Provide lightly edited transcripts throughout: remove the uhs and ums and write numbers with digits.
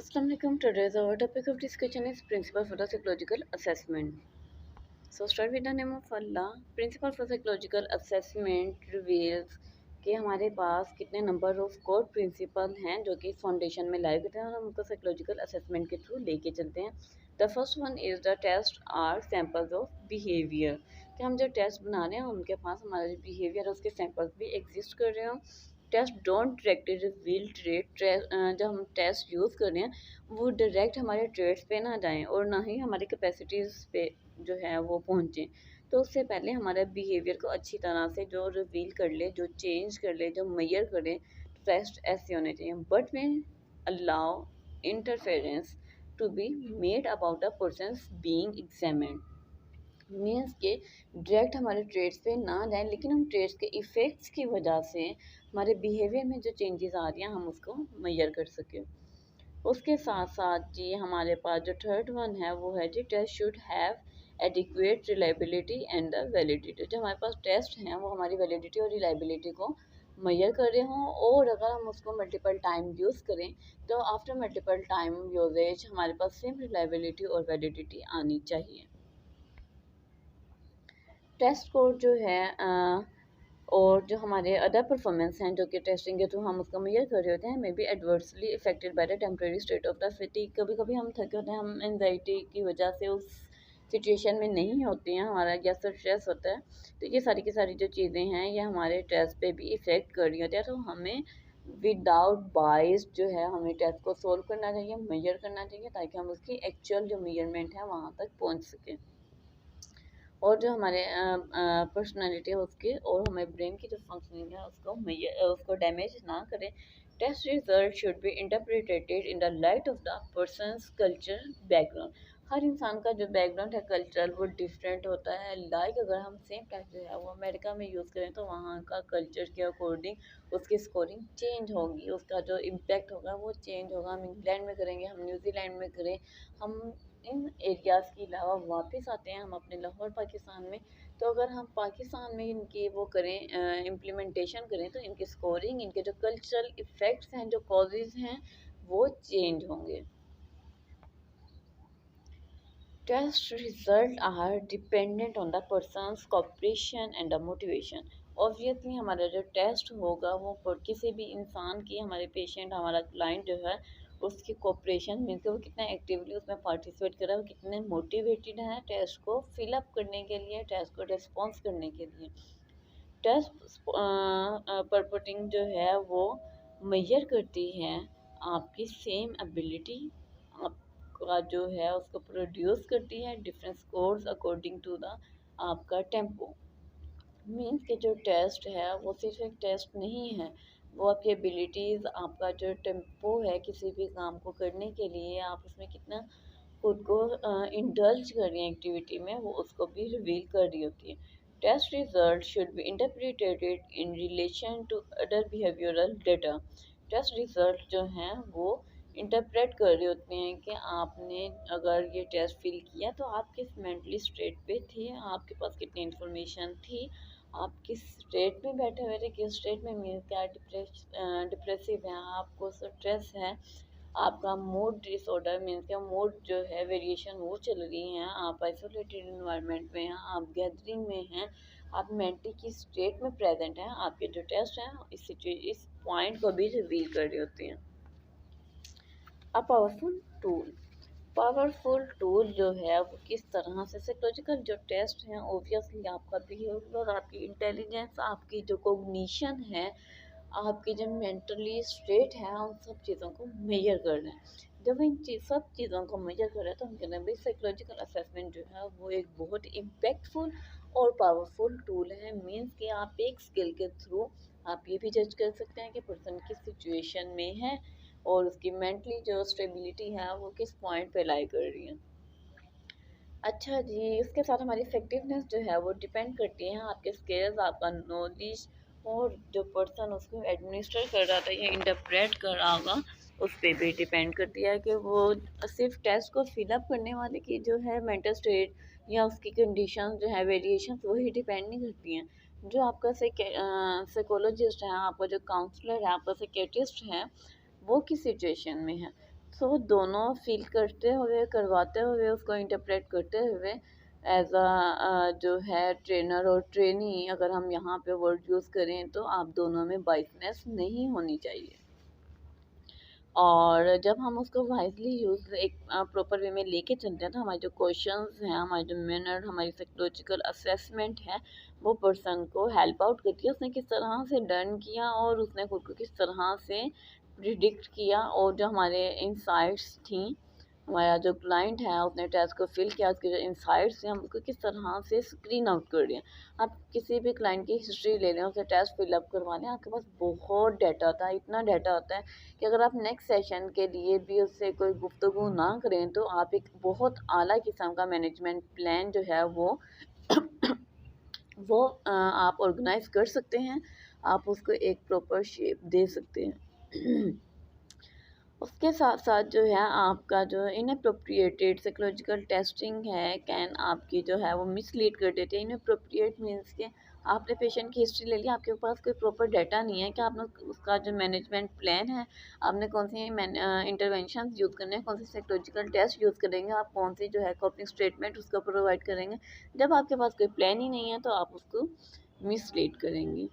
Assalamu alaikum. Today's our topic of discussion is principle for the psychological assessment. So start with the name of Allah. Principle for psychological assessment reveals कि हमारे पास कितने number of core principle हैं जो कि foundation में लाए गए हैं और हम उनको साइकोलॉजिकल असेसमेंट के थ्रू लेके चलते हैं. The first one is the test are samples of behaviour. कि हम जो टेस्ट बना रहे हैं उनके पास हमारा जो बिहेवियर है उसके सैम्पल्स भी एग्जिस्ट कर रहे हैं. Test don't directly reveal trait. जब हम टेस्ट यूज़ कर रहे हैं वो डायरेक्ट हमारे ट्रेट्स पे ना जाएं और ना ही हमारी कैपेसिटीज़ पे जो है वो पहुँचें. तो उससे पहले हमारे बिहेवियर को अच्छी तरह से जो रिवील कर ले, जो चेंज कर ले, जो मेजर कर ले, टेस्ट ऐसे होने चाहिए. बट में allow interference to be made about a person's being examined. Means के डायरेक्ट हमारे ट्रेड्स पे ना जाएं लेकिन हम ट्रेड्स के इफ़ेक्ट्स की वजह से हमारे बिहेवियर में जो चेंजेस आ रही हैं हम उसको मेजर कर सकें. उसके साथ साथ जी हमारे पास जो थर्ड वन है वो है जी test should have adequate reliability and the validity. जो हमारे पास टेस्ट हैं वो हमारी वैलिडिटी और रिलायबिलिटी को मेजर कर रहे हों और अगर हम उसको मल्टीपल टाइम यूज़ करें तो आफ्टर मल्टीपल टाइम यूजेज हमारे पास सेम रिलायबिलिटी और वैलिडिटी आनी चाहिए. टेस्ट कोड जो है और जो हमारे अदर परफॉर्मेंस हैं जो कि टेस्टिंग के थ्रू हम उसको मेजर कर रहे होते हैं may be adversely affected by the temporary state of the city. कभी कभी हम थके होते हैं, हम एनजाइटी की वजह से उस सिचुएशन में नहीं होती हैं, हमारा या तो स्ट्रेस होता है. तो ये सारी की सारी जो चीज़ें हैं ये हमारे टेस्ट पे भी इफ़ेक्ट कर रही होती है. तो हमें विदाउट बाइस जो है हमें टेस्ट को सोल्व करना चाहिए, मेजर करना चाहिए ताकि हम उसकी एक्चुअल जो मेजरमेंट है वहाँ तक पहुँच सकें और जो हमारे पर्सनालिटी है उसके और हमारे ब्रेन की जो फंक्शनिंग है उसको डैमेज ना करें. Test result should be interpreted in the light of the person's culture background. हर इंसान का जो बैकग्राउंड है कल्चरल वो डिफरेंट होता है. अगर हम सेम टेस्ट जो है वो अमेरिका में यूज़ करें तो वहाँ का कल्चर के अकॉर्डिंग उसकी स्कोरिंग चेंज होगी, उसका जो इम्पैक्ट होगा वो चेंज होगा. हम इंग्लैंड में करेंगे, हम न्यूजीलैंड में करें, हम इन एरियाज़ के अलावा वापस आते हैं हम अपने लाहौर पाकिस्तान में. तो अगर हम पाकिस्तान में इनकी वो करें इम्प्लीमेंटेशन करें तो इनकी स्कोरिंग, इनके जो कल्चरल इफ़ेक्ट्स हैं, जो कॉजेज़ हैं वो चेंज होंगे. Test result are dependent on the person's cooperation and the motivation. Obviously हमारा जो टेस्ट होगा वो किसी भी इंसान की, हमारे पेशेंट, हमारा क्लाइंट जो है उसकी कोऑपरेशन मीन्स कि वो कितना एक्टिवली उसमें पार्टिसिपेट कर रहा है, वो कितने मोटिवेटेड है टेस्ट को फिलअप करने के लिए, टेस्ट को रिस्पॉन्स करने के लिए. टेस्ट परपोर्टिंग जो है वो मेजर करती है आपकी सेम एबिलिटी, आपका जो है उसको प्रोड्यूस करती है different scores according to the आपका टेम्पो. मीन्स के जो टेस्ट है वो सिर्फ एक टेस्ट नहीं है, वो आपकी एबिलिटीज़, आपका जो टेम्पो है किसी भी काम को करने के लिए, आप उसमें कितना खुद को इंडल्ज कर रही हैं एक्टिविटी में, वो उसको भी रिवील कर रही होती है. Test result should be interpreted in relation to other behavioural data. Test result जो हैं वो इंटरप्रेट कर रहे होते हैं कि आपने अगर ये टेस्ट फिल किया तो आप किस मेंटली स्टेट पे थे, आपके पास कितनी इन्फॉर्मेशन थी, आप किस स्टेट में बैठे हुए थे, किस स्टेट में मीन क्या डिप्रेसिव है, आपको स्ट्रेस है, आपका मूड डिसऑर्डर मीन्स क्या मूड जो है वेरिएशन वो चल रही हैं, आप आइसोलेटेड इन्वायरमेंट में हैं, आप गैदरिंग में हैं, आप मेंटली किस स्टेट में प्रेजेंट हैं. आपके जो टेस्ट हैं इस पॉइंट को भी रिवील कर रही होती हैं. A powerful tool. Powerful tool जो है वो किस तरह से साइकोलॉजिकल जो टेस्ट हैं ऑब्वियसली आपका बिहेवियर, आपकी इंटेलिजेंस, आपकी जो कोग्निशन है, आपकी जो मेंटली स्टेट है, उन सब चीज़ों को मेजर कर रहे हैं. जब इन सब चीज़ों को मेजर कर रहे हैं तो हम कहते हैं भाई साइकोलॉजिकल असेसमेंट जो है वो एक बहुत इम्पैक्टफुल और पावरफुल टूल है. मीन्स कि आप एक स्किल के थ्रू आप ये भी जज कर सकते हैं कि पर्सन किस सिचुएशन में है और उसकी मेंटली जो स्टेबिलिटी है वो किस पॉइंट पे लाई कर रही है. अच्छा जी, उसके साथ हमारी इफेक्टिवनेस जो है वो डिपेंड करती है आपके स्किल्स, आपका नॉलेज और जो पर्सन उसको एडमिनिस्टर कर रहा था या इंटरप्रेट कर रहा होगा उस पर भी डिपेंड करती है कि वो सिर्फ टेस्ट को फिलअप करने वाले की जो है मेंटल स्टेट या उसकी कंडीशन जो है वेरिएशन वही डिपेंड नहीं करती हैं. जो आपका साइकोलॉजिस्ट है, आपका जो काउंसलर है, आपका साइकेट्रिस्ट है वो किस सिचुएशन में है. सो दोनों फील करते हुए, करवाते हुए, उसको इंटरप्रेट करते हुए एज अ जो है ट्रेनर और ट्रेनी, अगर हम यहाँ पे वर्ड यूज़ करें तो आप दोनों में बाइसनेस नहीं होनी चाहिए। और जब हम उसको वाइजली यूज़ एक प्रॉपर वे में लेके चलते हैं तो हमारे जो क्वेश्चंस हैं, हमारे जो मैनर, हमारी साइकोलॉजिकल असेसमेंट है, वो पर्सन को हेल्प आउट करती है। उसने किस तरह से डन किया और उसने खुद को किस तरह से प्रिडिक्ट किया, और जो हमारे इंसाइट्स थी, हमारा जो क्लाइंट है उसने टेस्ट को फिल किया, उसके जो इंसाइट्स हैं हम उसको किस तरह से स्क्रीन आउट कर रहे हैं। आप किसी भी क्लाइंट की हिस्ट्री ले लें, उसे टेस्ट फिलअप करवा लें, आपके पास बहुत डाटा होता है, इतना डाटा होता है कि अगर आप नेक्स्ट सेशन के लिए भी उससे कोई गुफ्तगू ना करें तो आप एक बहुत आला किस्म का मैनेजमेंट प्लान जो है वो आप ऑर्गेनाइज कर सकते हैं, आप उसको एक प्रॉपर शेप दे सकते हैं। उसके साथ साथ जो है आपका जो इनअप्रोप्रिएटेड साइकोलॉजिकल टेस्टिंग है, कैन आपकी जो है वो मिसलीड कर देते हैं। इनअप्रोप्रिएट मीन्स के आपने पेशेंट की हिस्ट्री ले ली, आपके पास कोई प्रॉपर डाटा नहीं है कि आपने उसका जो मैनेजमेंट प्लान है, आपने कौन सी इंटरवेंशन यूज़ करने हैं, कौन सी साइकोलॉजिकल टेस्ट यूज़ करेंगे, आप कौन सी जो है कॉपिंग स्टेटमेंट उसको प्रोवाइड करेंगे। जब आपके पास कोई प्लान ही नहीं है तो आप उसको मिसलीड करेंगे,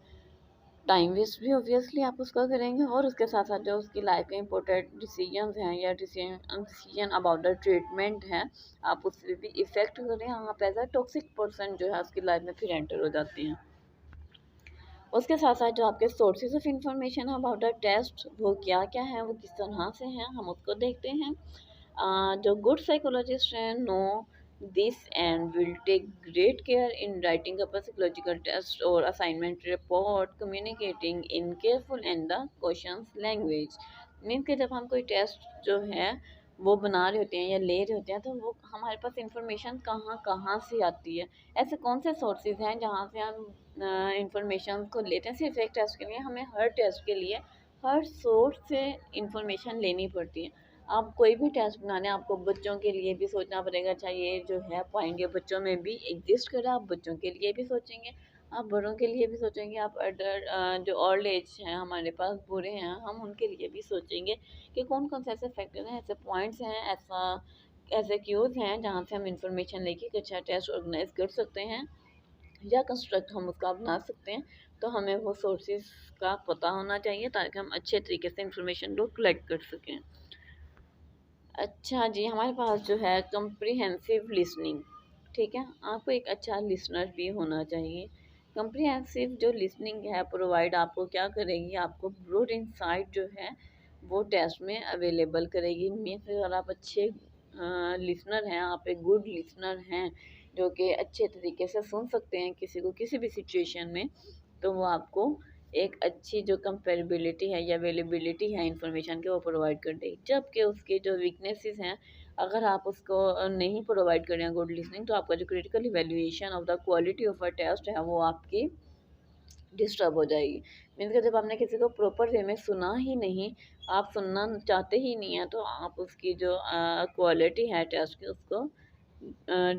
टाइम वेस्ट भी ऑब्वियसली आप उसका करेंगे, और उसके साथ साथ जो उसकी लाइफ के इंपॉर्टेंट डिसीजंस हैं या डिसीजन अबाउट द ट्रीटमेंट है, आप उस पर भी इफ़ेक्ट करें। आप एज अ टॉक्सिक पर्सन जो है उसकी लाइफ में फिर एंटर हो जाते हैं। उसके साथ साथ जो आपके sources of information about the test वो क्या क्या है, वो किस तरह से हैं, हम उसको देखते हैं। जो गुड साइकोलॉजिस्ट हैं know this and will take great care in writing up a psychological test और assignment report, communicating in careful and the questions language. Means कि जब हम कोई टेस्ट जो है वो बना रहे होते हैं या ले रहे होते हैं तो वो हमारे पास इंफॉर्मेशन कहाँ कहाँ से आती है, ऐसे कौन से सोर्सेज हैं जहाँ से हम इंफॉर्मेशन को लेते हैं। सिर्फ एक टेस्ट के लिए हमें हर टेस्ट के लिए हर सोर्स से इंफॉर्मेशन लेनी पड़ती है। आप कोई भी टेस्ट बनाने, आपको बच्चों के लिए भी सोचना पड़ेगा, अच्छा ये जो है पॉइंट ये बच्चों में भी एग्जिस्ट करे, आप बच्चों के लिए भी सोचेंगे, आप बड़ों के लिए भी सोचेंगे, आप अडर जो ओल्ड एज हैं हमारे पास बूढ़े हैं हम उनके लिए भी सोचेंगे कि कौन कौन से ऐसे फैक्टर हैं, ऐसे पॉइंट्स हैं, ऐसा ऐसे क्यूज हैं जहाँ से हम इंफॉर्मेशन लेके एक अच्छा टेस्ट ऑर्गेनाइज कर सकते हैं या कंस्ट्रक्ट हम उसका बना सकते हैं। तो हमें वो सोर्सेज का पता होना चाहिए ताकि हम अच्छे तरीके से इंफॉर्मेशन को कलेक्ट कर सकें। अच्छा जी, हमारे पास जो है कम्प्रीहेंसिव लिसनिंग, ठीक है, आपको एक अच्छा लिसनर भी होना चाहिए। कम्प्रीहेंसिव जो लिसनिंग है प्रोवाइड आपको क्या करेगी, आपको ब्रॉड इंसाइट जो है वो टेस्ट में अवेलेबल करेगी। मीन्स अगर आप अच्छे लिसनर हैं, आप एक गुड लिसनर हैं जो कि अच्छे तरीके से सुन सकते हैं किसी को किसी भी सिचुएशन में, तो वो आपको एक अच्छी जो कंपेरेबिलिटी है या अवेलेबिलिटी है इंफॉर्मेशन की वो प्रोवाइड कर देगी। जबकि उसके जो वीकनेसेस हैं, अगर आप उसको नहीं प्रोवाइड करें गुड लिसनिंग, तो आपका जो critical evaluation of the quality of a test है वो आपकी डिस्टर्ब हो जाएगी। मीन्स कि जब आपने किसी को प्रॉपर वे में सुना ही नहीं, आप सुनना चाहते ही नहीं हैं, तो आप उसकी जो क्वालिटी है टेस्ट की उसको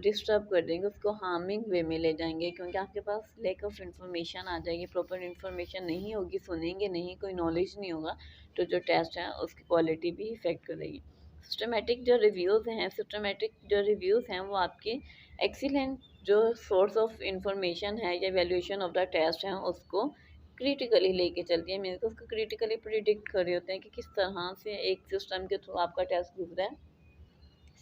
डिस्टर्ब कर देंगे, उसको हार्मिंग वे में ले जाएंगे, क्योंकि आपके पास लैक ऑफ इन्फॉर्मेशन आ जाएगी, प्रॉपर इन्फॉर्मेशन नहीं होगी, सुनेंगे नहीं, कोई नॉलेज नहीं होगा, तो जो टेस्ट है उसकी क्वालिटी भी इफेक्ट करेगी। सिस्टमेटिक जो रिव्यूज़ हैं वो आपके एक्सीलेंट जो सोर्स ऑफ इंफॉर्मेशन है या वैल्यूएशन ऑफ द टेस्ट है उसको क्रिटिकली लेके चलती है। मीन्स उसको क्रिटिकली प्रिडिक्ट कर रहे होते हैं कि किस तरह से एक सिस्टम के थ्रू आपका टेस्ट गुजरा है।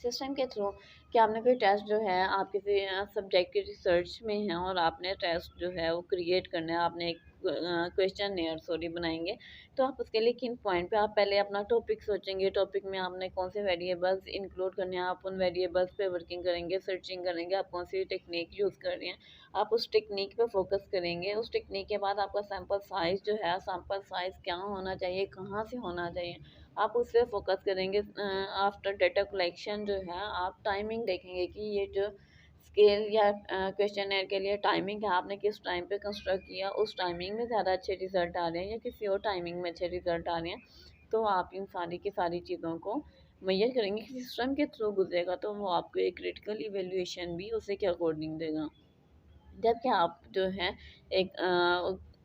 सिस्टम के थ्रू कि आपने कोई टेस्ट जो है आप किसी सब्जेक्ट की रिसर्च में हैं और आपने टेस्ट जो है वो क्रिएट करना है, आपने एक क्वेश्चन एयर सॉरी बनाएंगे, तो आप उसके लिए किन पॉइंट पे आप पहले अपना टॉपिक सोचेंगे, टॉपिक में आपने कौन से वेरिएबल्स इंक्लूड करने हैं, आप उन वेरिएबल्स पे वर्किंग करेंगे, सर्चिंग करेंगे, आप कौन सी टेक्निक यूज़ कर रहे हैं, आप उस टेक्निक पे फोकस करेंगे। उस टेक्निक के बाद आपका सैम्पल साइज़ जो है, सैम्पल साइज़ क्या होना चाहिए, कहाँ से होना चाहिए, आप उस पर फोकस करेंगे। आफ्टर डेटा कलेक्शन जो है आप टाइमिंग देखेंगे कि ये जो स्केल या क्वेश्चन के लिए टाइमिंग है, आपने किस टाइम पे कंस्ट्रक्ट किया, उस टाइमिंग में ज़्यादा अच्छे रिजल्ट आ रहे हैं या किसी और टाइमिंग में अच्छे रिजल्ट आ रहे हैं, तो आप इन सारी की सारी चीज़ों को मैयर करेंगे कि सिस्टम के थ्रू गुजरेगा तो वो आपको एक क्रिटिकल इवेल्यूएशन भी उसी के अकॉर्डिंग देगा। जबकि आप जो है एक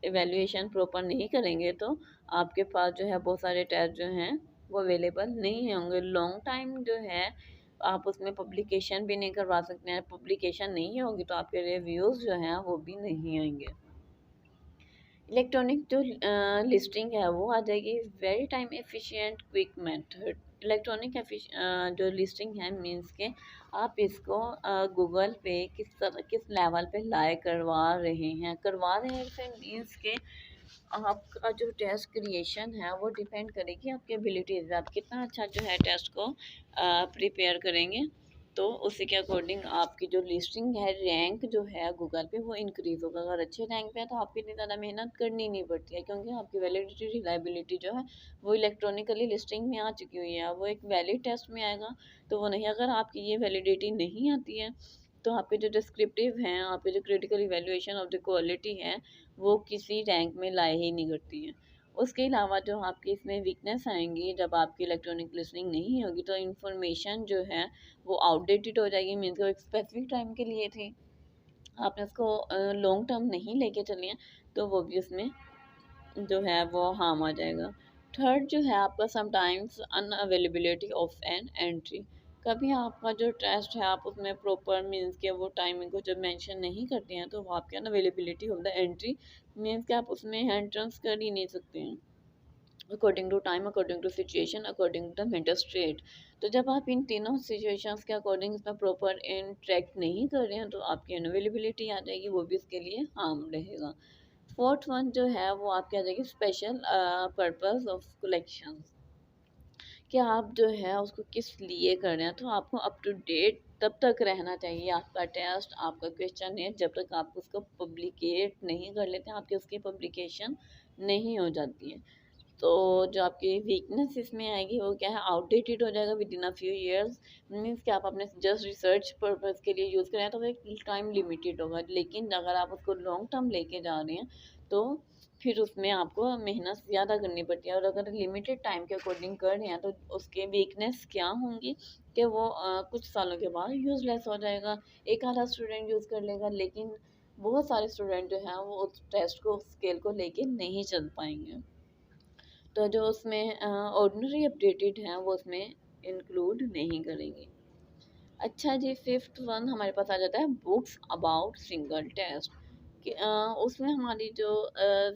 इवेल्यूएशन प्रॉपर नहीं करेंगे तो आपके पास जो है बहुत सारे टेस्ट जो हैं वो अवेलेबल नहीं होंगे। लॉन्ग टाइम जो है आप उसमें पब्लिकेशन भी नहीं करवा सकते हैं, पब्लिकेशन नहीं होगी तो आपके रिव्यूज़ जो हैं वो भी नहीं आएंगे। इलेक्ट्रॉनिक जो लिस्टिंग है वो आ जाएगी very time efficient quick method. Electronic जो लिस्टिंग है मींस के आप इसको गूगल पे किस लेवल पे लाए करवा रहे हैं से मींस के आपका जो टेस्ट क्रिएशन है वो डिपेंड करेगी आपकी एबिलिटीज, आप कितना अच्छा जो है टेस्ट को प्रिपेयर करेंगे, तो उसी के अकॉर्डिंग आपकी जो लिस्टिंग है रैंक जो है गूगल पे वो इंक्रीज होगा। अगर अच्छे रैंक पे है तो आपको इतनी ज़्यादा मेहनत करनी नहीं पड़ती है, क्योंकि आपकी वैलिडिटी रिलायबिलिटी जो है वो इलेक्ट्रॉनिकली लिस्टिंग में आ चुकी हुई है, वो एक वैलिड टेस्ट में आएगा। तो वो नहीं, अगर आपकी ये वैलिडिटी नहीं आती है तो आपके जो डिस्क्रिप्टिव हैं, आपके जो critical evaluation of the quality है वो किसी रैंक में लाए ही नहीं करती हैं। उसके अलावा जो आपकी इसमें वीकनेस आएंगी, जब आपकी इलेक्ट्रॉनिक लिसनिंग नहीं होगी तो इन्फॉर्मेशन जो है वो आउटडेटेड हो जाएगी, मीन्स वो एक स्पेसिफिक टाइम के लिए थी, आपने उसको लॉन्ग टर्म नहीं लेके चली हैं तो वो भी उसमें जो है वो हार्म आ जाएगा। थर्ड जो है आपका sometimes unavailability of an entry. कभी आपका जो टेस्ट है आप उसमें प्रॉपर मीन्स के वो टाइमिंग को जब मेंशन नहीं करते हैं तो वो आपके unavailability of the entry means के आप उसमें एंट्रेंस कर ही नहीं सकते हैं according to time, according to situation, according to the mental state. तो जब आप इन तीनों सिचुएशंस के अकॉर्डिंग इसमें प्रॉपर इंटरेक्ट नहीं कर रहे हैं तो आपकी अनअवेलेबिलिटी आ जाएगी, वो भी इसके लिए हार्म रहेगा। फोर्थ वन जो है वो आपकी आ जाएगी स्पेशल पर्पस ऑफ कलेक्शन, कि आप जो है उसको किस लिए कर रहे हैं। तो आपको अप टू डेट तब तक रहना चाहिए आपका टेस्ट, आपका क्वेश्चन है, जब तक आप उसको पब्लिकेट नहीं कर लेते हैं, आपकी उसकी पब्लिकेशन नहीं हो जाती है। तो जो आपकी वीकनेस इसमें आएगी वो क्या है, आउटडेटेड हो जाएगा with in a few years. Means कि आप अपने जस्ट रिसर्च पर्पज़ के लिए यूज़ करें तो वो एक टाइम लिमिटेड होगा, लेकिन अगर आप उसको लॉन्ग टर्म लेके जा रहे हैं तो फिर उसमें आपको मेहनत ज़्यादा करनी पड़ती है। और अगर लिमिटेड टाइम के अकॉर्डिंग कर रहे हैं तो उसके वीकनेस क्या होंगी कि वो कुछ सालों के बाद यूज़लेस हो जाएगा। एक आधा स्टूडेंट यूज़ कर लेगा, लेकिन बहुत सारे स्टूडेंट जो हैं वो उस टेस्ट को स्केल को लेके नहीं चल पाएंगे। तो जो उसमें ऑर्डिनरी अपडेटेड हैं वो उसमें इंक्लूड नहीं करेंगे। अच्छा जी, फिफ्थ वन हमारे पास आ जाता है बुक्स अबाउट सिंगल टेस्ट, कि उसमें हमारी जो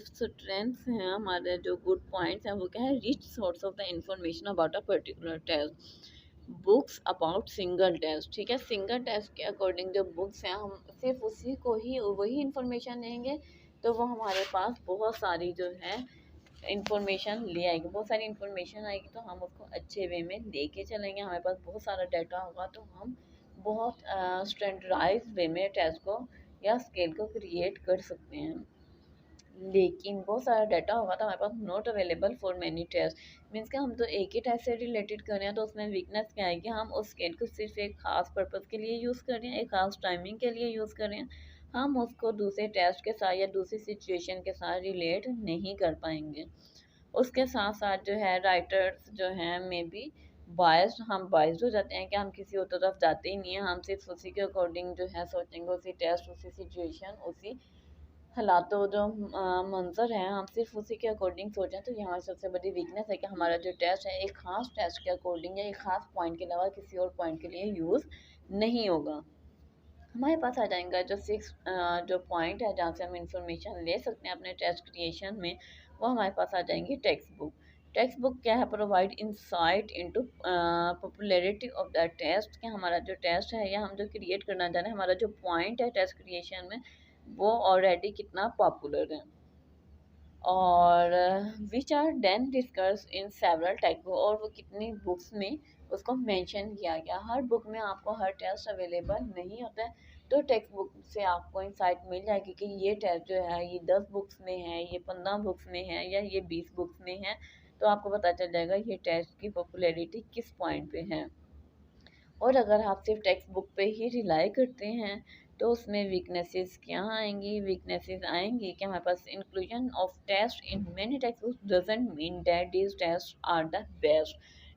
स्ट्रेंथ्स हैं, हमारे जो गुड पॉइंट्स हैं वो क्या है, rich source of the information about a particular test, books about single test. ठीक है, सिंगल टेस्ट के अकॉर्डिंग जो बुक्स हैं हम सिर्फ उसी को ही वही इंफॉर्मेशन लेंगे तो वो हमारे पास बहुत सारी जो है इन्फॉर्मेशन ले आएगी, बहुत सारी इन्फॉर्मेशन आएगी तो हम उसको अच्छे वे में लेके चलेंगे। हमारे पास बहुत सारा डाटा होगा तो हम बहुत स्टैंडर्डाइज वे में टेस्ट को या स्केल को क्रिएट कर सकते हैं। लेकिन बहुत सारा डाटा होगा तो हमारे पास not available for many test, means कि हम तो एक ही टेस्ट से रिलेटेड कर रहे हैं तो उसमें वीकनेस क्या आएगी, हम उस स्केल को सिर्फ एक खास पर्पज़ के लिए यूज़ कर रहे हैं, एक खास टाइमिंग के लिए यूज़ कर रहे हैं, हम उसको दूसरे टेस्ट के साथ या दूसरी सिचुएशन के साथ रिलेट नहीं कर पाएंगे। उसके साथ साथ जो है राइटर्स जो हैं मे बी बायस्ड, हम बायस्ड हो जाते हैं कि हम किसी और तरफ जाते ही नहीं हैं, हम सिर्फ उसी के अकॉर्डिंग जो है सोचेंगे, उसी टेस्ट, उसी सिचुएशन, उसी हालातों जो मंज़र हैं हम सिर्फ उसी के अकॉर्डिंग सोचें। तो यहाँ सबसे बड़ी वीकनेस है कि हमारा जो टेस्ट है एक ख़ास टेस्ट के अकॉर्डिंग या एक ख़ास पॉइंट के अलावा किसी और पॉइंट के लिए यूज़ नहीं होगा। हमारे पास आ जाएगा जो सिक्स जो पॉइंट है जहाँ से हम इंफॉर्मेशन ले सकते हैं अपने टेस्ट क्रिएशन में, वो हमारे पास आ जाएंगी टेक्स्ट बुक। टेक्स्ट बुक क्या है, provide insight into popularity of the test, कि हमारा जो टेस्ट है या हम जो क्रिएट करना चाह रहे हैं, हमारा जो पॉइंट है टेस्ट क्रिएशन में वो ऑलरेडी कितना पॉपुलर है। और which are then discuss in several text book, और वो कितनी बुक्स में उसको मेंशन किया गया। हर बुक में आपको हर टेस्ट अवेलेबल नहीं होता है, तो टेक्स्ट बुक से आपको इंसाइट मिल जाएगी कि ये टेस्ट जो है ये 10 बुक्स में है, ये 15 बुक्स में है या ये 20 बुक्स में है, तो आपको पता चल जाएगा ये टेस्ट की पॉपुलैरिटी किस पॉइंट पे है। और अगर आप सिर्फ टेक्स्ट बुक पे ही रिलाई करते हैं तो उसमें वीकनेसेस क्या आएंगी, वीकनेसेस आएंगी कि हमारे पास inclusion of test in many text books doesn't mean that these test are the best.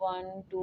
1 2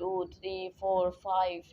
2 3 4 5